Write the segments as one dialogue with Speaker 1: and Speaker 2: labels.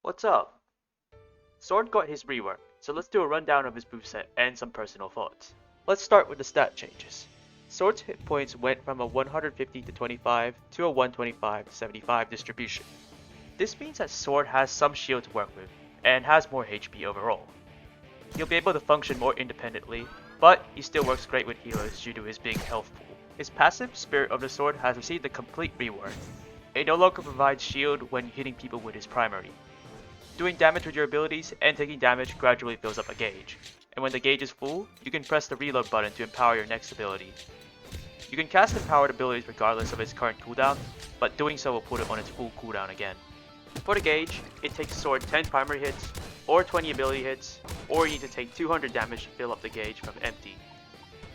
Speaker 1: What's up? Sword got his rework, so let's do a rundown of his moveset and some personal thoughts. Let's start with the stat changes. Sword's hit points went from a 150 to 25 to a 125 to 75 distribution. This means that Sword has some shield to work with, and has more HP overall. He'll be able to function more independently, but he still works great with healers due to his big health pool. His passive, Spirit of the Sword, has received a complete rework. It no longer provides shield when hitting people with his primary. Doing damage with your abilities and taking damage gradually fills up a gauge, and when the gauge is full, you can press the reload button to empower your next ability. You can cast empowered abilities regardless of its current cooldown, but doing so will put it on its full cooldown again. For the gauge, it takes Sword 10 primary hits, or 20 ability hits, or you need to take 200 damage to fill up the gauge from empty.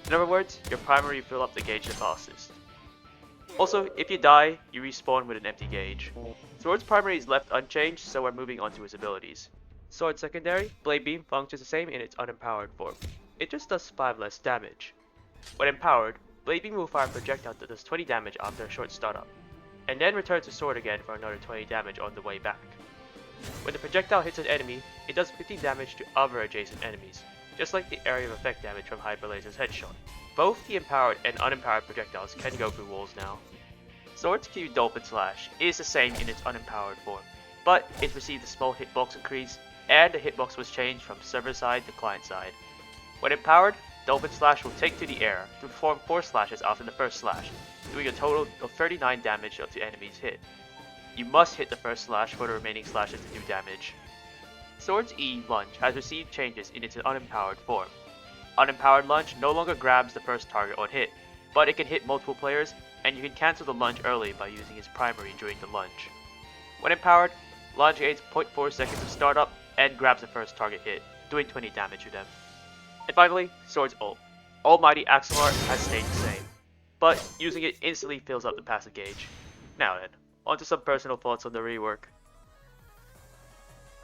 Speaker 1: In other words, your primary will fill up the gauge the fastest. Also, if you die, you respawn with an empty gauge. Sword's primary is left unchanged, so we're moving on to his abilities. Sword's secondary, Blade Beam, functions the same in its unempowered form. It just does 5 less damage. When empowered, Blade Beam will fire a projectile that does 20 damage after a short startup, and then returns to Sword again for another 20 damage on the way back. When the projectile hits an enemy, it does 15 damage to other adjacent enemies, just like the area of effect damage from Hyper Laser's headshot. Both the empowered and unempowered projectiles can go through walls now. Sword's Q Dolphin Slash is the same in its unempowered form, but it received a small hitbox increase, and the hitbox was changed from server side to client side. When empowered, Dolphin Slash will take to the air to perform 4 slashes after the first slash, doing a total of 39 damage to enemies hit. You must hit the first slash for the remaining slashes to do damage. Sword's E Lunge has received changes in its unempowered form. Unempowered Lunge no longer grabs the first target on hit, but it can hit multiple players, and you can cancel the lunge early by using his primary during the lunge. When empowered, Lunge aids 0.4 seconds of startup and grabs the first target hit, doing 20 damage to them. And finally, Sword's ult. Almighty Axelart has stayed the same, but using it instantly fills up the passive gauge. Now then, onto some personal thoughts on the rework.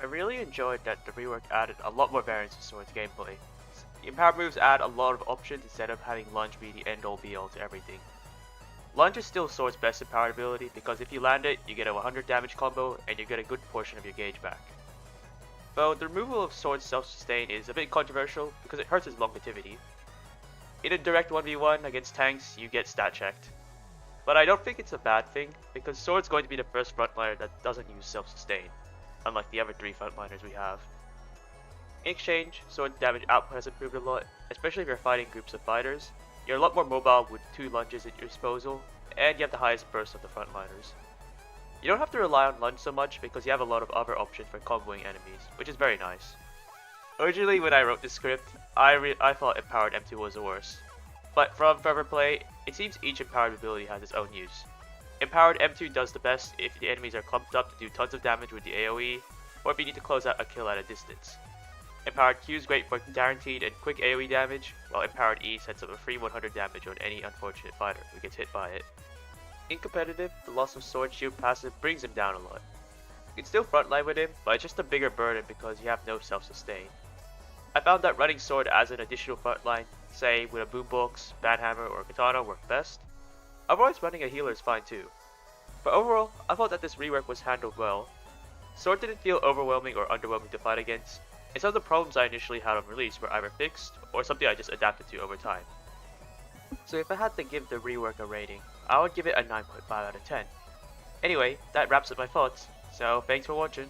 Speaker 1: I really enjoyed that the rework added a lot more variance to Sword's gameplay. The empowered moves add a lot of options instead of having Lunge be the end all be all to everything. Lunge is still Sword's best empowered ability because if you land it, you get a 100 damage combo and you get a good portion of your gauge back. Though the removal of Sword's self-sustain is a bit controversial because it hurts his longevity. In a direct 1v1 against tanks, you get stat checked. But I don't think it's a bad thing because Sword's going to be the first frontliner that doesn't use self-sustain, unlike the other 3 frontliners we have. In exchange, Sword's damage output has improved a lot, especially if you're fighting groups of fighters. You're a lot more mobile with 2 lunges at your disposal, and you have the highest burst of the frontliners. You don't have to rely on lunge so much because you have a lot of other options for comboing enemies, which is very nice. Originally when I wrote this script, I thought Empowered M2 was the worst. But from further play, it seems each empowered ability has its own use. Empowered M2 does the best if the enemies are clumped up to do tons of damage with the AoE, or if you need to close out a kill at a distance. Empowered Q is great for guaranteed and quick AoE damage, while Empowered E sets up a free 100 damage on any unfortunate fighter who gets hit by it. In competitive, the loss of Sword Shield passive brings him down a lot. You can still frontline with him, but it's just a bigger burden because you have no self-sustain. I found that running Sword as an additional frontline, say with a Boombox, Banhammer, or Katana worked best. Otherwise running a healer is fine too. But overall, I thought that this rework was handled well. Sword didn't feel overwhelming or underwhelming to fight against, and some of the problems I initially had on release were either fixed, or something I just adapted to over time. So if I had to give the rework a rating, I would give it a 9.5 out of 10. Anyway, that wraps up my thoughts, so thanks for watching.